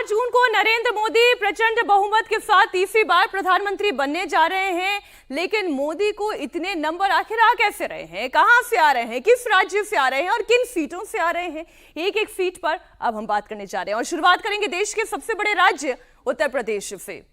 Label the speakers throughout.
Speaker 1: जून को नरेंद्र मोदी प्रचंड बहुमत के साथ तीसरी बार प्रधानमंत्री बनने जा रहे हैं, लेकिन मोदी को इतने नंबर आखिर आ कैसे रहे हैं, कहां से आ रहे हैं, किस राज्य से आ रहे हैं और किन सीटों से आ रहे हैं, एक एक सीट पर अब हम बात करने जा रहे हैं। और शुरुआत करेंगे देश के सबसे बड़े राज्य उत्तर प्रदेश से।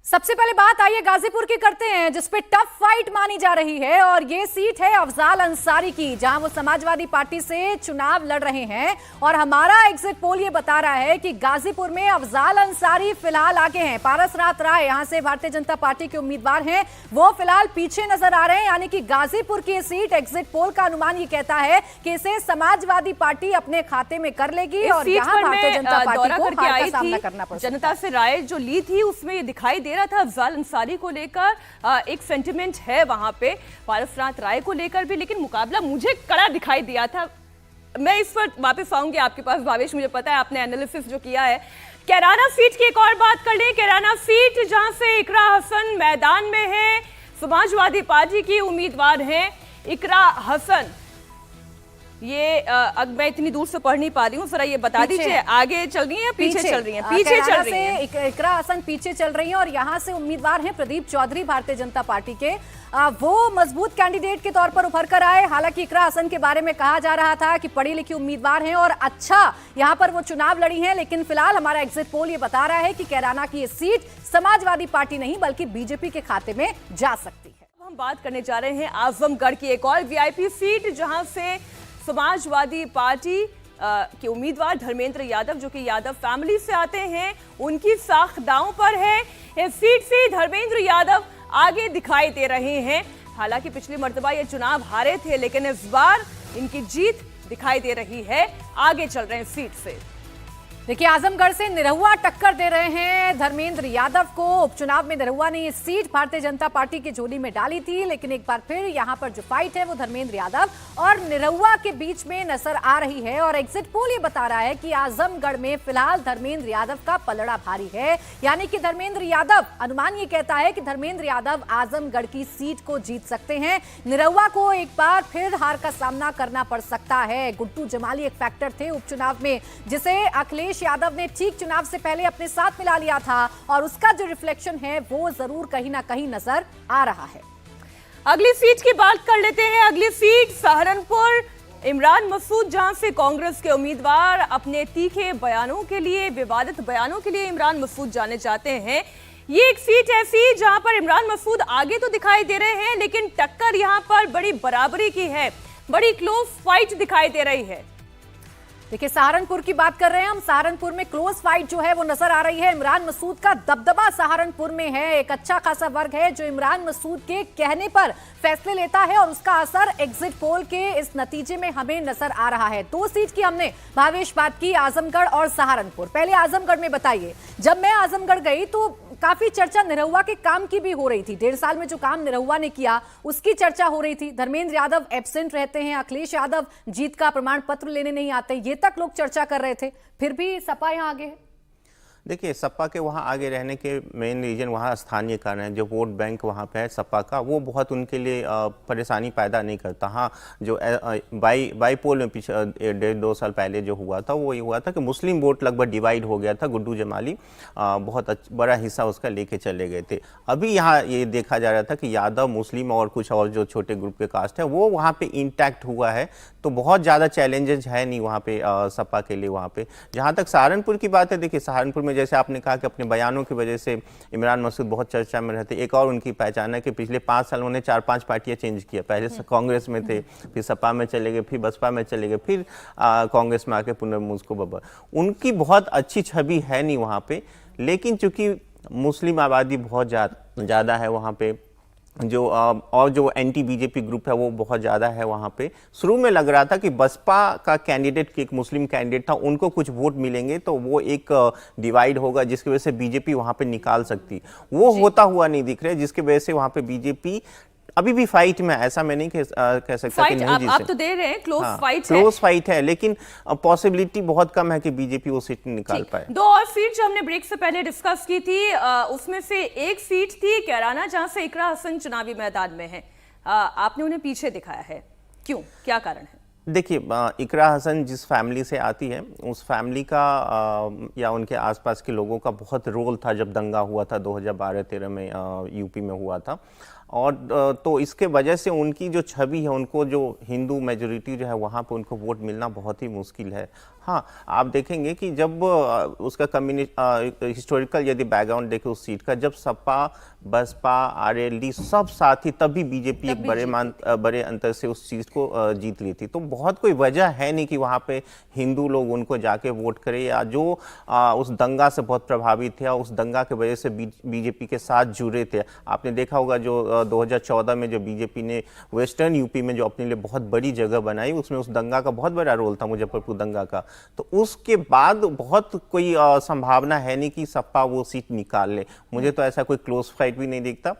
Speaker 2: सबसे पहले बात आइए गाजीपुर की करते हैं, जिसपे टफ फाइट मानी जा रही है और ये सीट है अफजाल अंसारी की, जहां वो समाजवादी पार्टी से चुनाव लड़ रहे हैं। और हमारा एग्जिट पोल ये बता रहा है कि गाजीपुर में अफजाल अंसारी फिलहाल आगे हैं। पारसनाथ राय यहां से भारतीय जनता पार्टी के उम्मीदवार हैं, वो फिलहाल पीछे नजर आ रहे हैं। यानी कि गाजीपुर की सीट एग्जिट पोल का अनुमान ये कहता है कि इसे समाजवादी पार्टी अपने खाते में कर लेगी और यहाँ भारतीय जनता पार्टी को हार का सामना करना पड़ सकता है।
Speaker 1: जनता से राय जो ली थी उसमें ये दिखाई दे रहा था अफजाल अंसारी को लेकर एक सेंटिमेंट है वहां पे, पारसनाथ राय को लेकर भी, लेकिन मुकाबला मुझे कड़ा दिखाई दिया था। मैं इस पर वापस आऊंगी आपके पास भावेश, मुझे पता है आपने एनालिसिस जो किया है। कैराना सीट की एक और बात कर लें। कैराना सीट जहां से इकरा हसन मैदान में है, समाजवादी पार्टी की उम्मीदवार हैं इकरा हसन। ये अब मैं इतनी दूर से पढ़ नहीं पा रही हूँ, जरा ये बता दीजिए आगे चल रही है पीछे चल रही है? पीछे चल रही है।
Speaker 2: इकरा हसन पीछे चल रही है और यहाँ से उम्मीदवार हैं प्रदीप चौधरी भारतीय जनता पार्टी के। वो मजबूत कैंडिडेट के तौर पर उभर कर आए। हालांकि इकरा हसन के बारे में कहा जा रहा था कि पढ़ी लिखी उम्मीदवार हैं और अच्छा यहाँ पर वो चुनाव लड़ी हैं, लेकिन फिलहाल हमारा एग्जिट पोल ये बता रहा है कि कैराना की ये सीट समाजवादी पार्टी नहीं बल्कि बीजेपी के खाते में जा सकती है।
Speaker 1: हम बात करने जा रहे हैं आजमगढ़ की एक और वीआईपी सीट, जहां से समाजवादी पार्टी के उम्मीदवार धर्मेंद्र यादव, जो कि यादव फैमिली से आते हैं, उनकी साख दांव पर है। इस सीट से धर्मेंद्र यादव आगे दिखाई दे रहे हैं। हालांकि पिछली मर्तबा ये चुनाव हारे थे, लेकिन इस बार इनकी जीत दिखाई दे रही है, आगे चल रहे हैं सीट से।
Speaker 2: देखिए, आजमगढ़ से निरहुआ टक्कर दे रहे हैं धर्मेंद्र यादव को। उपचुनाव में निरहुआ ने ये सीट भारतीय जनता पार्टी की झोली में डाली थी, लेकिन एक बार फिर यहाँ पर जो फाइट है वो धर्मेंद्र यादव और निरहुआ के बीच में नजर आ रही है। और एग्जिट पोल ये बता रहा है कि आजमगढ़ में फिलहाल धर्मेंद्र यादव का पलड़ा भारी है। यानी कि धर्मेंद्र यादव, अनुमान ये कहता है कि धर्मेंद्र यादव आजमगढ़ की सीट को जीत सकते हैं। निरहुआ को एक बार फिर हार का सामना करना पड़ सकता है। गुड्डू जमाली एक फैक्टर थे उपचुनाव में, जिसे अखिलेश यादव ने ठीक चुनाव से पहले अपने साथ मिला लिया था और उसका जो रिफ्लेक्शन है वो जरूर कहीं ना कहीं नजर आ रहा है।
Speaker 1: अगली सीट की बात कर लेते हैं। अगली सीट सहारनपुर, इमरान मसूद, जहां से कांग्रेस के उम्मीदवार अपने तीखे बयानों के लिए, विवादित बयानों के लिए इमरान मसूद जाने जाते हैं। ये एक सीट ऐसी जहां पर इमरान मसूद आगे तो दिखाई दे रहे हैं, लेकिन टक्कर यहां पर बड़ी बराबरी की है, बड़ी क्लोज फाइट दिखाई दे रही है।
Speaker 2: देखिए, सहारनपुर की बात कर रहे हैं हम। सहारनपुर में क्लोज फाइट जो है वो नजर आ रही है। इमरान मसूद का दबदबा सहारनपुर में है। एक अच्छा खासा वर्ग है जो इमरान मसूद के कहने पर फैसले लेता है और उसका असर एग्जिट पोल के इस नतीजे में हमें नजर आ रहा है। दो सीट की हमने भावेश बात की, आजमगढ़ और सहारनपुर। पहले आजमगढ़ में बताइए, जब मैं आजमगढ़ गई तो काफी चर्चा निरहुआ के काम की भी हो रही थी। 1.5 साल में जो काम निरहुआ ने किया उसकी चर्चा हो रही थी। धर्मेंद्र यादव एब्सेंट रहते हैं, अखिलेश यादव जीत का प्रमाण पत्र लेने नहीं आते, ये तक लोग चर्चा कर रहे थे। फिर भी सपा यहां आगे है।
Speaker 3: देखिए, सपा के वहाँ आगे रहने के मेन रीजन वहाँ स्थानीय कारण है। जो वोट बैंक वहाँ पे है सपा का, वो बहुत उनके लिए परेशानी पैदा नहीं करता। हाँ, जो बाई पोल में पीछे 1.5-2 साल पहले जो हुआ था वो ये हुआ था कि मुस्लिम वोट लगभग डिवाइड हो गया था। गुड्डू जमाली बहुत बड़ा हिस्सा उसका लेके चले गए थे। अभी यहाँ ये देखा जा रहा था कि यादव, मुस्लिम और कुछ और जो छोटे ग्रुप के कास्ट है वो वहाँ पे इंटैक्ट हुआ है, तो बहुत ज़्यादा चैलेंजेस है नहीं वहाँ पे सपा के लिए। वहाँ पे जहाँ तक सहारनपुर की बात है, देखिए सहारनपुर में जैसे आपने कहा कि अपने बयानों की वजह से इमरान मसूद बहुत चर्चा में रहते। एक और उनकी पहचान है कि पिछले 5 साल उन्होंने 4-5 पार्टियां चेंज किया। पहले कांग्रेस में थे, फिर सपा में चले गए, फिर बसपा में चले गए, फिर कांग्रेस में आके पुनर्मुस्को बब्बर। उनकी बहुत अच्छी छवि है नहीं वहाँ पे, लेकिन चूंकि मुस्लिम आबादी बहुत ज़्यादा है वहाँ पे, और जो एंटी बीजेपी ग्रुप है वो बहुत ज़्यादा है वहाँ पे। शुरू में लग रहा था कि बसपा का कैंडिडेट, एक मुस्लिम कैंडिडेट था, उनको कुछ वोट मिलेंगे तो वो एक डिवाइड होगा जिसकी वजह से बीजेपी वहाँ पे निकाल सकती। वो होता हुआ नहीं दिख रहा है, जिसकी वजह से वहाँ पे बीजेपी अभी भी फाइट में। ऐसा मैं नहीं कह सकता कि नहीं जीत
Speaker 1: आप तो दे रहे हैं क्लोज फाइट
Speaker 3: है। क्लोज फाइट है, लेकिन पॉसिबिलिटी बहुत कम है कि बीजेपी वो सीट निकाल पाए।
Speaker 1: 2 और सीट जो हमने ब्रेक से पहले डिस्कस की थी, उसमें से एक सीट थी कैराना, जहां से इकरा हसन चुनावी मैदान में है। आपने उन्हें पीछे दिखाया है, क्यों, क्या कारण है?
Speaker 3: देखिए, इकरा हसन जिस फैमिली से आती है, उस फैमिली का या उनके आसपास के लोगों का बहुत रोल था जब दंगा हुआ था 2012-13 में यूपी में हुआ था। और तो इसके वजह से उनकी जो छवि है, उनको जो हिंदू मेजोरिटी जो है वहाँ पे उनको वोट मिलना बहुत ही मुश्किल है। हाँ, आप देखेंगे कि जब उसका हिस्टोरिकल यदि बैकग्राउंड देखें उस सीट का, जब सपा, बसपा, आरएलडी सब साथ ही, तभी बीजेपी एक बड़े अंतर से उस सीट को जीत ली थी। तो बहुत कोई वजह है नहीं कि वहाँ पे हिंदू लोग उनको जाके वोट करें, या जो उस दंगा से बहुत प्रभावित थे, उस दंगा की वजह से बीजेपी के साथ जुड़े थे। आपने देखा होगा जो 2014 में जो बीजेपी ने वेस्टर्न यूपी में जो अपने लिए बहुत बड़ी जगह बनाई, उसमें उस दंगा का बहुत बड़ा रोल था, मुजफ्फरपुर दंगा का। तो उसके बाद बहुत कोई संभावना है नहीं कि सपा वो सीट निकाल ले। मुझे तो ऐसा कोई क्लोज फाइट भी नहीं दिखता।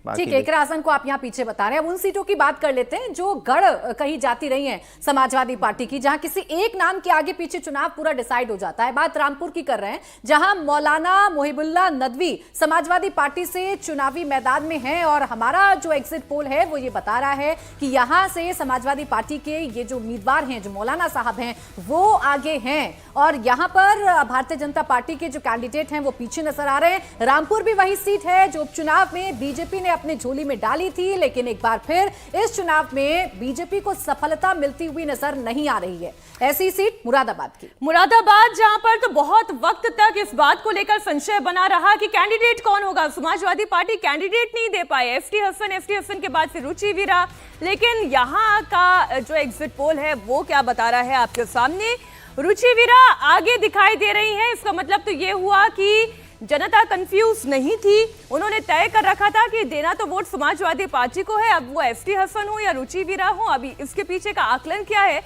Speaker 2: ठीक है, इकरा हसन को आप यहाँ पीछे बता रहे हैं। अब उन सीटों की बात कर लेते हैं जो गढ़ कही जाती रही हैं समाजवादी पार्टी की, जहां किसी एक नाम के आगे पीछे चुनाव पूरा डिसाइड हो जाता है। बात रामपुर की कर रहे हैं, जहां मौलाना मोहिबुल्लाह नदवी समाजवादी पार्टी से चुनावी मैदान में हैं, और हमारा जो एग्जिट पोल है वो ये बता रहा है कि यहां से समाजवादी पार्टी के ये जो उम्मीदवार हैं, जो मौलाना साहब हैं, वो आगे हैं, और यहां पर भारतीय जनता पार्टी के जो कैंडिडेट हैं वो पीछे नजर आ रहे हैं। रामपुर भी वही सीट है जो उपचुनाव में बीजेपी ने अपने झोली में डाली थी, लेकिन एक बार फिर इस चुनाव में बीजेपी को सफलता मिलती हुई नजर नहीं आ रही है। ऐसी सीट मुरादाबाद की,
Speaker 1: मुरादाबाद, जहां पर तो बहुत वक्त तक इस बात को लेकर संशय बना रहा कि कैंडिडेट कौन होगा। समाजवादी पार्टी कैंडिडेट नहीं दे पाए, एफटी हसन के बाद फिर रुचि वीरा। लेकिन यहां का जो एग्जिट पोल है वो क्या बता रहा है आपके सामने। रुचि वीरा आगे दिखाई दे रही है। इसका मतलब तो ये हुआ कि जनता कंफ्यूज नहीं थी, उन्होंने तय कर रखा था कि देना तो वोट समाजवादी पार्टी को है। अब वो एफटी हसन हो या रुचि वीरा हो, अभी इसके पीछे का आकलन क्या है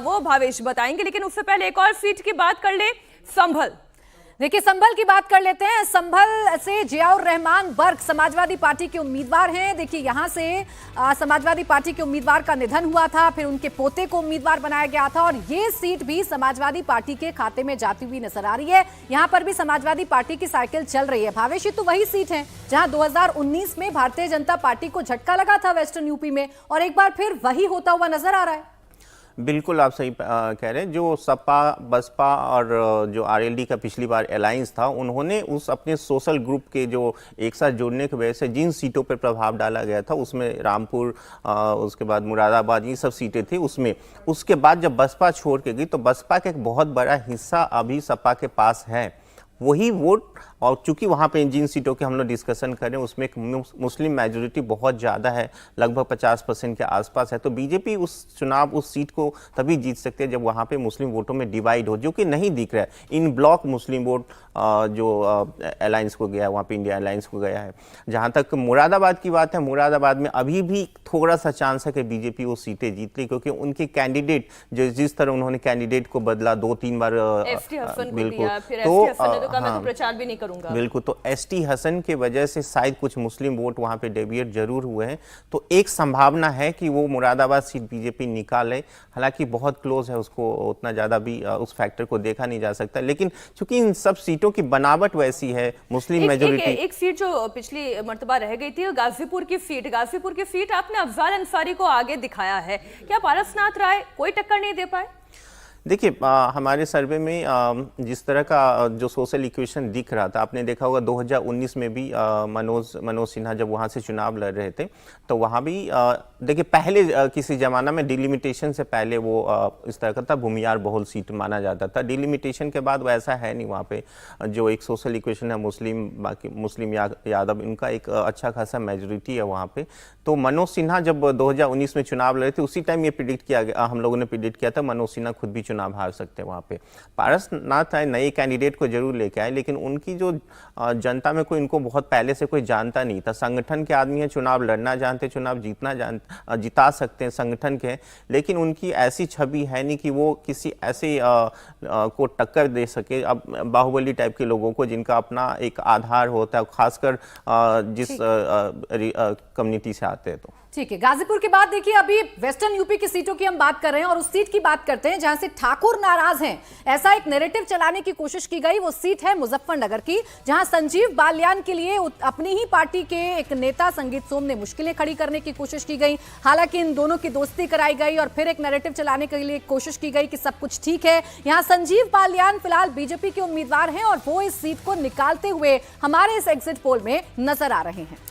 Speaker 1: वो भावेश बताएंगे। लेकिन उससे पहले एक और सीट की बात कर ले, संभल।
Speaker 2: देखिए, संभल की बात कर लेते हैं। संभल से जियाउर रहमान बर्क समाजवादी पार्टी के उम्मीदवार हैं। देखिए, यहां से समाजवादी पार्टी के उम्मीदवार का निधन हुआ था, फिर उनके पोते को उम्मीदवार बनाया गया था, और ये सीट भी समाजवादी पार्टी के खाते में जाती हुई नजर आ रही है। यहां पर भी समाजवादी पार्टी की साइकिल चल रही है। भावेश, ये तो वही सीट है जहां 2019 में भारतीय जनता पार्टी को झटका लगा था वेस्टर्न यूपी में, और एक बार फिर वही होता हुआ नजर आ रहा है।
Speaker 3: बिल्कुल, आप सही कह रहे हैं। जो सपा, बसपा और जो आरएलडी का पिछली बार अलायंस था, उन्होंने उस अपने सोशल ग्रुप के जो एक साथ जुड़ने की वजह से जिन सीटों पर प्रभाव डाला गया था, उसमें रामपुर, उसके बाद मुरादाबाद, ये सब सीटें थी उसमें। उसके बाद जब बसपा छोड़ के गई, तो बसपा का एक बहुत बड़ा हिस्सा अभी सपा के पास है, वही वोट। और चूंकि वहाँ पे जिन सीटों के हम लोग डिस्कशन करें उसमें एक मुस्लिम मेजोरिटी बहुत ज़्यादा है, लगभग 50% के आसपास है, तो बीजेपी उस सीट को तभी जीत सकती है जब वहाँ पे मुस्लिम वोटों में डिवाइड हो, जो कि नहीं दिख रहा है। इन ब्लॉक मुस्लिम वोट जो अलायंस को गया है, वहाँ पे इंडिया अलायंस को गया है। जहाँ तक मुरादाबाद की बात है, मुरादाबाद में अभी भी थोड़ा सा चांस है कि बीजेपी वो सीटें जीत ली, क्योंकि उनके कैंडिडेट जिस तरह उन्होंने कैंडिडेट को बदला 2-3 बार, बिल्कुल, तो
Speaker 1: प्रचार भी नहीं करूंगा,
Speaker 3: बिल्कुल, तो एसटी हसन के वजह से शायद कुछ मुस्लिम वोट वहां पे डेविएट जरूर हुए हैं। तो एक संभावना है कि वो मुरादाबाद सीट बीजेपी निकाले, हालांकि बहुत क्लोज है, उसको उतना ज्यादा भी उस फैक्टर को देखा नहीं जा सकता। लेकिन चूंकि इन सब सीटों की बनावट वैसी है, मुस्लिम मेजोरिटी।
Speaker 1: एक सीट जो पिछली मर्तबा रह गई थी, गाजीपुर की सीट आपने अफजाल अंसारी को आगे दिखाया है, क्या पारसनाथ राय कोई टक्कर नहीं दे पाए?
Speaker 3: देखिए, हमारे सर्वे में जिस तरह का जो सोशल इक्वेशन दिख रहा था, आपने देखा होगा 2019 में भी मनोज सिन्हा जब वहाँ से चुनाव लड़ रहे थे, तो वहाँ भी देखिए पहले किसी जमाना में डिलिमिटेशन से पहले वो इस तरह का था, भूमियार बहुल सीट माना जाता था। डिलिमिटेशन के बाद वैसा है नहीं, वहाँ पे जो एक सोशल इक्वेशन है, मुस्लिम यादव, इनका एक अच्छा खासा मेजोरिटी है वहाँ पे। तो मनोज सिन्हा जब 2019 में चुनाव लड़े थे, उसी टाइम ये प्रिडिक्ट किया गया, हम लोगों ने प्रिडिक्ट किया था मनोज सिन्हा खुद भी चुनाव हार सकते हैं वहाँ पे। पारसनाथ राय नए कैंडिडेट को जरूर लेके आए, लेकिन उनकी जो जनता में कोई इनको बहुत पहले से कोई जानता नहीं था। संगठन के आदमी है, चुनाव लड़ना जानते, चुनाव जिता सकते हैं, संगठन के, लेकिन उनकी ऐसी छवि है नहीं कि वो किसी ऐसे को टक्कर दे सके। अब बाहुबली टाइप के लोगों को, जिनका अपना एक आधार होता है, खासकर जिस कम्युनिटी से आते हैं। तो
Speaker 2: ठीक है, गाजीपुर के बाद देखिए अभी वेस्टर्न यूपी की सीटों की हम बात कर रहे हैं और उस सीट की बात करते हैं जहां से ठाकुर नाराज हैं। ऐसा एक नैरेटिव चलाने की कोशिश की गई। वो सीट है मुजफ्फरनगर की, जहां संजीव बालियान के लिए अपनी ही पार्टी के एक नेता संगीत सोम ने मुश्किलें खड़ी करने की कोशिश की गई। हालांकि इन दोनों की दोस्ती कराई गई और फिर एक नैरेटिव चलाने के लिए कोशिश की गई कि सब कुछ ठीक है। यहां संजीव बालियान फिलहाल बीजेपी के उम्मीदवार हैं और वो इस सीट को निकालते हुए हमारे इस एग्जिट पोल में नजर आ रहे हैं।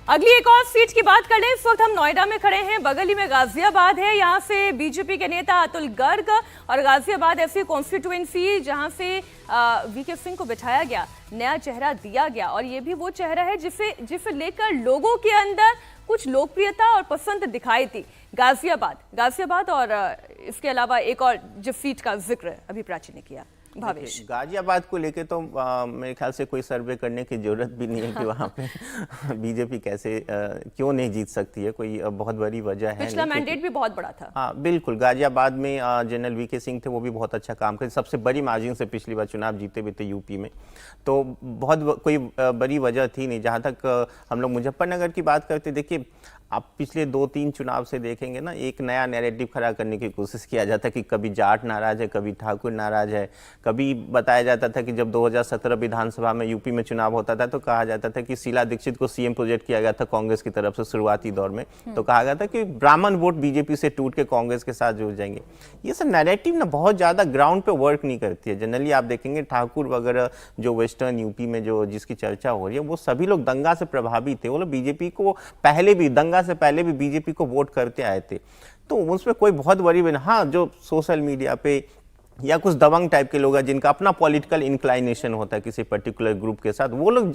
Speaker 1: अगली एक और सीट की बात कर लें। इस वक्त हम नोएडा में खड़े हैं, बगल ही में गाजियाबाद है। यहाँ से बीजेपी के नेता अतुल गर्ग और गाजियाबाद ऐसी कॉन्स्टिट्यूएंसी जहाँ से वीके सिंह को बिठाया गया, नया चेहरा दिया गया और ये भी वो चेहरा है जिसे लेकर लोगों के अंदर कुछ लोकप्रियता और पसंद दिखाई थी। गाजियाबाद और इसके अलावा एक और जिस सीट का जिक्र अभी प्राची ने किया, भावेश।
Speaker 3: गाजियाबाद को लेके तो मेरे ख्याल से कोई सर्वे करने की जरूरत भी नहीं है कि वहाँ पे बीजेपी कैसे क्यों नहीं जीत सकती है, कोई बहुत बड़ी वजह है।
Speaker 1: पिछला मैंडेट भी बहुत बड़ा था।
Speaker 3: हाँ बिल्कुल, गाजियाबाद में जनरल वीके सिंह थे, वो भी बहुत अच्छा काम करे, सबसे बड़ी मार्जिन से पिछली बार चुनाव जीते भी थे यूपी में, तो बहुत कोई बड़ी वजह थी नहीं। जहाँ तक हम लोग मुजफ्फरनगर की बात करते, देखिए आप पिछले 2-3 चुनाव से देखेंगे ना, एक नया नैरेटिव खड़ा करने की कोशिश किया जाता कि कभी जाट नाराज है, कभी ठाकुर नाराज है। कभी बताया जाता था कि जब 2017 विधानसभा में यूपी में चुनाव होता था तो कहा जाता था कि शीला दीक्षित को सीएम प्रोजेक्ट किया गया था कांग्रेस की तरफ से शुरुआती दौर में, तो कहा गया था कि ब्राह्मण वोट बीजेपी से टूट के कांग्रेस के साथ जुड़ जाएंगे। ये सब नैरेटिव ना बहुत ज्यादा ग्राउंड पे वर्क नहीं करती है। जनरली आप देखेंगे ठाकुर वगैरह जो वेस्टर्न यूपी में जो जिसकी चर्चा हो रही है, वो सभी लोग दंगा से प्रभावित थे। वो लोग बीजेपी को पहले भी दंगा से पहले भी बीजेपी को वोट करते आए थे, तो उसमें कोई बहुत बड़ी नहीं। हाँ, जो सोशल मीडिया पे या कुछ दबंग टाइप के लोग हैं जिनका अपना पॉलिटिकल इंक्लाइनेशन होता है किसी पर्टिकुलर ग्रुप के साथ, वो लोग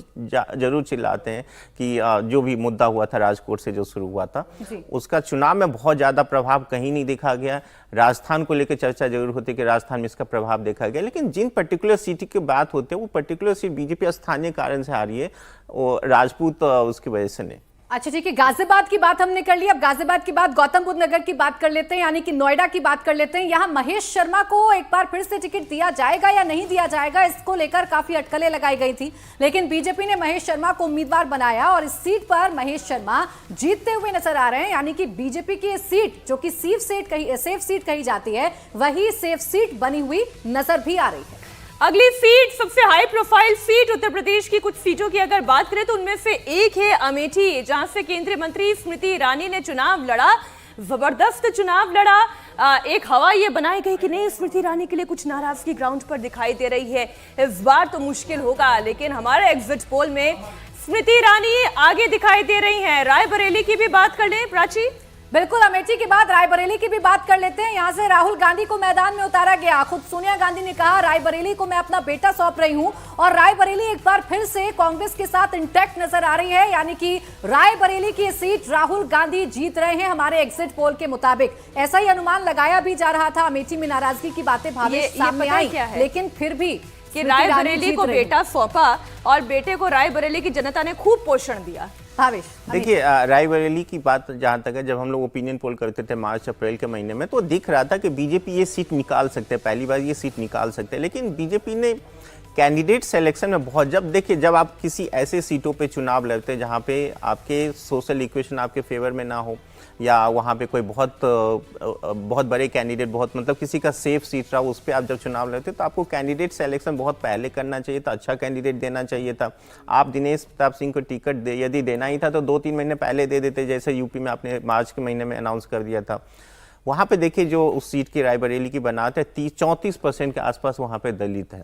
Speaker 3: जरूर चिल्लाते हैं कि जो भी मुद्दा हुआ था राजकोट से जो शुरू हुआ था, उसका चुनाव में बहुत ज्यादा प्रभाव कहीं नहीं देखा गया। राजस्थान को लेकर चर्चा जरूर होती है कि राजस्थान में इसका प्रभाव देखा गया, लेकिन जिन पर्टिकुलर सीट की बात होती है वो पर्टिकुलर सीट बीजेपी स्थानीय कारण से आ रही है, वो राजपूत उसकी वजह से नहीं।
Speaker 2: अच्छा ठीक है, गाजियाबाद की बात हमने कर ली। अब गाजियाबाद की बात गौतम बुद्ध नगर की बात कर लेते हैं, यानी कि नोएडा की बात कर लेते हैं। यहाँ महेश शर्मा को एक बार फिर से टिकट दिया जाएगा या नहीं दिया जाएगा, इसको लेकर काफी अटकलें लगाई गई थी, लेकिन बीजेपी ने महेश शर्मा को उम्मीदवार बनाया और इस सीट पर महेश शर्मा जीतते हुए नजर आ रहे हैं। यानी कि बीजेपी की सीट जो कि सेफ सीट कही जाती है, वही सेफ सीट बनी हुई नजर भी आ रही है।
Speaker 1: अगली सीट, सबसे high profile seat Uttar Pradesh की कुछ सीटों की अगर बात करें तो उनमें से एक है अमेठी, जहां से केंद्रीय मंत्री स्मृति ईरानी ने चुनाव लड़ा, जबरदस्त चुनाव लड़ा। एक हवा ये बनाई गई कि नहीं, स्मृति ईरानी के लिए कुछ नाराजगी ग्राउंड पर दिखाई दे रही है, इस बार तो मुश्किल होगा, लेकिन हमारे एग्जिट पोल में स्मृति ईरानी आगे दिखाई दे रही हैं। रायबरेली की भी बात कर लें प्राची।
Speaker 2: बिल्कुल, अमेठी के बाद रायबरेली की भी बात कर लेते हैं। यहां से राहुल गांधी को मैदान में उतारा गया। खुद सोनिया गांधी ने कहा रायबरेली को मैं अपना बेटा सौंप रही हूं और रायबरेली एक बार फिर से कांग्रेस के साथ इंटैक्ट नजर आ रही है, यानी कि रायबरेली की सीट राहुल गांधी जीत रहे हैं हमारे एग्जिट पोल के मुताबिक। ऐसा ही अनुमान लगाया भी जा रहा था। अमेठी में नाराजगी की बातें भावेश सामने आई, लेकिन फिर भी
Speaker 1: कि रायबरेली को बेटा सौंपा और बेटे को रायबरेली की जनता ने खूब पोषण दिया।
Speaker 3: देखिए, रायबरेली की बात जहां तक है, जब हम लोग ओपिनियन पोल करते थे मार्च अप्रैल के महीने में, तो दिख रहा था कि बीजेपी ये सीट निकाल सकते हैं, पहली बार ये सीट निकाल सकते हैं, लेकिन बीजेपी ने कैंडिडेट सिलेक्शन में बहुत, जब आप किसी ऐसे सीटों पे चुनाव लड़ते हैं जहां पे आपके सोशल इक्वेशन आपके फेवर में ना हो, या वहाँ पे कोई बहुत बड़े कैंडिडेट, बहुत मतलब किसी का सेफ सीट रहा, उस पर आप जब चुनाव लड़ते तो आपको कैंडिडेट सिलेक्शन बहुत पहले करना चाहिए था, अच्छा कैंडिडेट देना चाहिए था। आप दिनेश प्रताप सिंह को टिकट यदि देना ही था तो 2-3 महीने पहले दे देते, जैसे यूपी में आपने मार्च के महीने में अनाउंस कर दिया था। वहाँ पे देखिए जो उस सीट की रायबरेली की बनात है, 34% के आसपास वहाँ पे दलित है।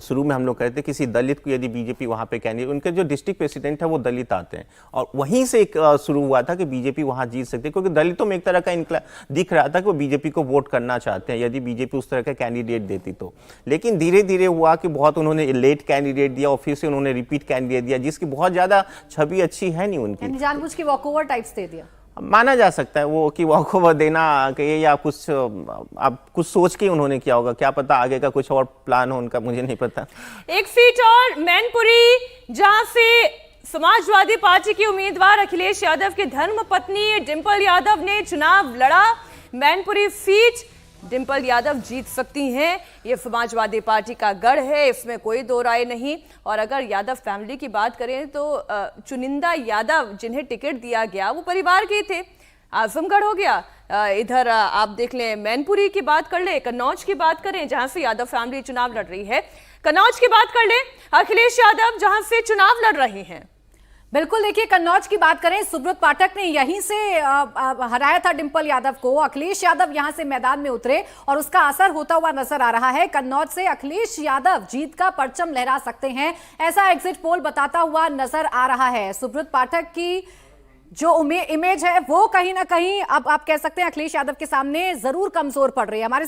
Speaker 3: शुरू में हम लोग कहते किसी दलित को यदि बीजेपी वहाँ पे कैंडिडेट, उनके जो डिस्ट्रिक्ट प्रेसिडेंट है वो दलित आते हैं, और वहीं से एक शुरू हुआ था कि बीजेपी वहाँ जीत सकती है, क्योंकि दलितों में एक तरह का दिख रहा था कि वो बीजेपी को वोट करना चाहते हैं यदि बीजेपी उस तरह का कैंडिडेट देती तो। लेकिन धीरे धीरे हुआ कि बहुत उन्होंने लेट कैंडिडेट दिया और फिर से उन्होंने रिपीट कैंडिडेट दिया, जिसकी बहुत ज्यादा छवि अच्छी है नहीं उनकी,
Speaker 2: जानबूझ के वॉकओवर टाइप्स दे दिया,
Speaker 3: माना जा सकता है वो कि वॉकओवर देना कहिए या कुछ आप कुछ सोच के उन्होंने किया होगा, क्या पता आगे का कुछ और प्लान हो उनका, मुझे नहीं पता।
Speaker 1: एक सीट और मैनपुरी, जहां से समाजवादी पार्टी की उम्मीदवार अखिलेश यादव की धर्मपत्नी डिंपल यादव ने चुनाव लड़ा। मैनपुरी सीट डिंपल यादव जीत सकती हैं। ये समाजवादी पार्टी का गढ़ है, इसमें कोई दो राय नहीं। और अगर यादव फैमिली की बात करें तो चुनिंदा यादव जिन्हें टिकट दिया गया वो परिवार के थे। आजमगढ़ हो गया, इधर आप देख लें मैनपुरी की बात कर ले, कन्नौज की बात करें जहां से यादव फैमिली चुनाव लड़ रही है, कन्नौज की बात कर ले अखिलेश यादव जहां से चुनाव लड़ रहे हैं।
Speaker 2: बिल्कुल, देखिए कन्नौज की बात करें, सुब्रत पाठक ने यहीं से हराया था डिंपल यादव को। अखिलेश यादव यहां से मैदान में उतरे और उसका असर होता हुआ नजर आ रहा है। कन्नौज से अखिलेश यादव जीत का परचम लहरा सकते हैं, ऐसा एग्जिट पोल बताता हुआ नजर आ रहा है। सुब्रत पाठक की जो इमेज है वो कहीं ना कहीं अब आप कह सकते हैं अखिलेश यादव के सामने जरूर कमजोर पड़ रही है। हमारे